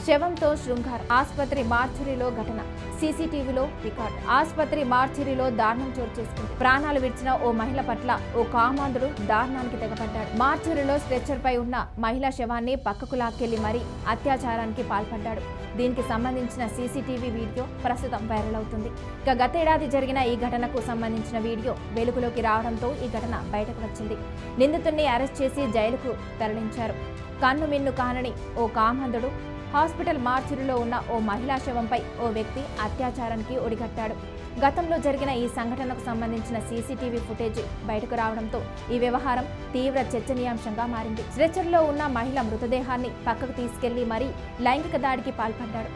శవంతో శృంగారం. ఆసుపత్రి మార్చురీలో ఘటన. సీసీటీవీలో రికార్డ్. ఆసుపత్రి మార్చురీలో దారుణం చోటు చేసుకుంది. ప్రాణాలు విడిచిన ఓ మహిళ పట్ల ఓ కామాంధుడు దారుణానికి తెగపడ్డాడు. మార్చురీలో స్ట్రెచ్చర్ పై ఉన్న మహిళా శవాన్ని పక్కకు లాక్కెళ్లి మరీ అత్యాచారానికి పాల్పడ్డాడు. దీనికి సంబంధించిన సీసీటీవీ వీడియో ప్రస్తుతం వైరల్ అవుతుంది. ఇక గతేడాది జరిగిన ఈ ఘటనకు సంబంధించిన వీడియో వెలుగులోకి రావడంతో ఈ ఘటన బయటకు వచ్చింది. నిందితుడిని అరెస్ట్ చేసి జైలుకు తరలించారు. కన్ను మిన్ను కానని ఓ కామాంధుడు హాస్పిటల్ మార్చురీలో ఉన్న ఓ మహిళా శవంపై ఓ వ్యక్తి అత్యాచారానికి ఒడిగట్టాడు. గతంలో జరిగిన ఈ సంఘటనకు సంబంధించిన సీసీటీవీ ఫుటేజ్ బయటకు రావడంతో ఈ వ్యవహారం తీవ్ర చర్చనీయాంశంగా మారింది. స్ట్రెచర్లో ఉన్న మహిళ మృతదేహాన్ని పక్కకు తీసుకెళ్లి మరీ లైంగిక దాడికి పాల్పడ్డాడు.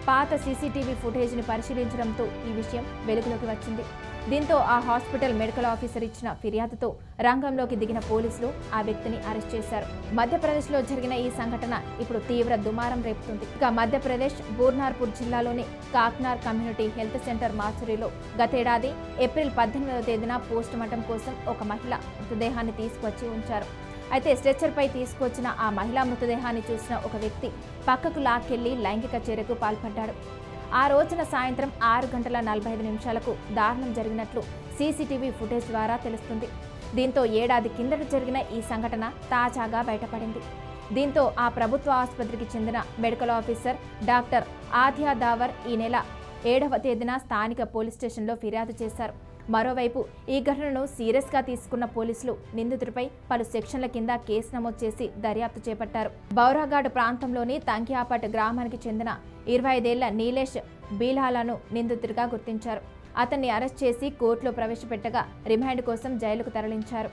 పాత సీసీటీవీ ఫుటేజ్ని పరిశీలించడంతో ఈ విషయం వెలుగులోకి వచ్చింది. దీంతో ఆ హాస్పిటల్ మెడికల్ ఆఫీసర్ ఇచ్చిన ఫిర్యాదుతో రంగంలోకి దిగిన పోలీసులు ఆ వ్యక్తిని అరెస్ట్ చేశారు. మధ్యప్రదేశ్లో జరిగిన ఈ సంఘటన ఇప్పుడు తీవ్ర దుమారం రేపుతుంది. ఇక మధ్యప్రదేశ్ బూర్నార్పూర్ జిల్లాలోని కాక్నార్ కమ్యూనిటీ హెల్త్ సెంటర్ మార్చురీలో గతేడాది ఏప్రిల్ 18వ తేదీన పోస్ట్ మార్టం కోసం ఒక మహిళ మృతదేహాన్ని తీసుకువచ్చి ఉంచారు. అయితే స్ట్రెచ్చర్ పై తీసుకొచ్చిన ఆ మహిళా మృతదేహాన్ని చూసిన ఒక వ్యక్తి పక్కకు లాక్కెళ్లి లైంగిక చర్యకు పాల్పడ్డాడు. ఆ రోజున సాయంత్రం 6:45 దారుణం జరిగినట్లు సీసీటీవీ ఫుటేజ్ ద్వారా తెలుస్తుంది. దీంతో ఏడాది కిందట జరిగిన ఈ సంఘటన తాజాగా బయటపడింది. దీంతో ఆ ప్రభుత్వ ఆసుపత్రికి చెందిన మెడికల్ ఆఫీసర్ డాక్టర్ ఆధ్యా దావర్ ఈ నెల 7వ తేదీన స్థానిక పోలీస్ స్టేషన్లో ఫిర్యాదు చేశారు. మరోవైపు ఈ ఘటనను సీరియస్గా తీసుకున్న పోలీసులు నిందితుడిపై పలు సెక్షన్ల కింద కేసు నమోదు చేసి దర్యాప్తు చేపట్టారు. బౌరాఘాట్ ప్రాంతంలోని తంకియాపట్ గ్రామానికి చెందిన 25 ఏళ్ల నీలేష్ బీలాలను నిందితుడిగా గుర్తించారు. అతన్ని అరెస్ట్ చేసి కోర్టులో ప్రవేశపెట్టగా రిమాండ్ కోసం జైలుకు తరలించారు.